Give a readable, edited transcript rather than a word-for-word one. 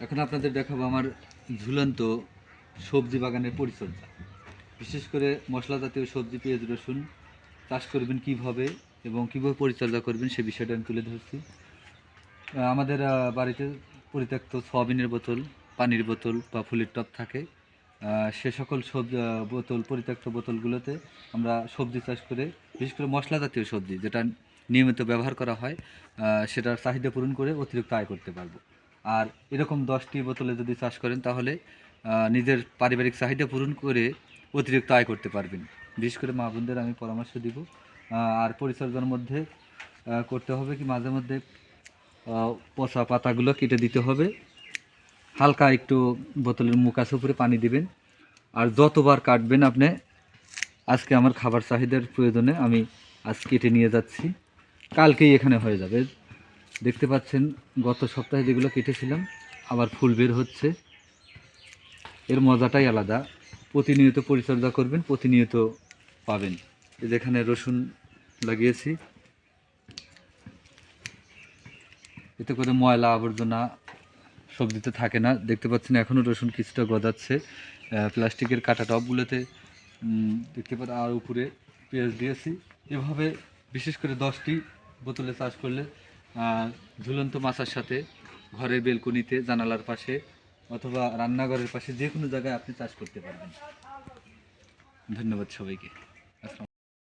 এখন আপনাদের দেখাবো আমার ঝুলন্ত সবজি বাগানের পরিচর্যা। বিশেষ করে মশলা জাতীয় সবজি, পেঁয়াজ, রসুন চাষ করবেন কিভাবে এবং কীভাবে পরিচর্যা করবেন সে বিষয়টা আমি তুলে ধরছি। আমাদের বাড়িতে পরিত্যক্ত সয়াবিনের বোতল, পানির বোতল বা ফুলের টব থাকে। সে সকল বোতল, পরিত্যক্ত বোতলগুলোতে আমরা সবজি চাষ করে, বিশেষ করে মশলা জাতীয় সবজি যেটা নিয়মিত ব্যবহার করা হয়, সেটার চাহিদা পূরণ করে অতিরিক্ত আয় করতে পারবো। আর এরকম 10টি বোতলে যদি চাষ করেন তাহলে নিজের পারিবারিক চাহিদা পূরণ করে অতিরিক্ত আয় করতে পারবেন। বিশেষ করে মা বোনদের আমি পরামর্শ দিব। আর পরিচর্যার মধ্যে করতে হবে কি, মাঝে মধ্যে পচা পাতাগুলো কেটে দিতে হবে। হালকা একটু বোতলের মুখ আছে উপরে পানি দিবেন। আর যতবার কাটবেন আপনি, আজকে আমার খাবার চাহিদার প্রয়োজনে আমি আজ কেটে নিয়ে যাচ্ছি, কালকেই এখানে হয়ে যাবে। দেখতে পাচ্ছেন গত সপ্তাহে যেগুলো কেটেছিলাম আবার ফুল বের হচ্ছে। এর মজাটাই আলাদা। প্রতিনিয়ত পরিচর্যা করবেন, প্রতিনিয়ত পাবেন। যেখানে রসুন লাগিয়েছি, এতে করে ময়লা আবর্জনা সবজিতে থাকে না। দেখতে পাচ্ছেন এখনও রসুন কিছুটা গজাচ্ছে। প্লাস্টিকের কাটা টবগুলোতে দেখতে পাচ্ছেন, আর উপরে পেঁয়াজ দিয়েছি। এভাবে বিশেষ করে 10টি বোতলে চাষ করলে ঝুলন্ত মাছার সাথে ঘরের বেলকনিতে, জানালার পাশে অথবা রান্নাঘরের পাশে যে কোনো জায়গায় আপনি চাষ করতে পারবেন। ধন্যবাদ সবাইকে।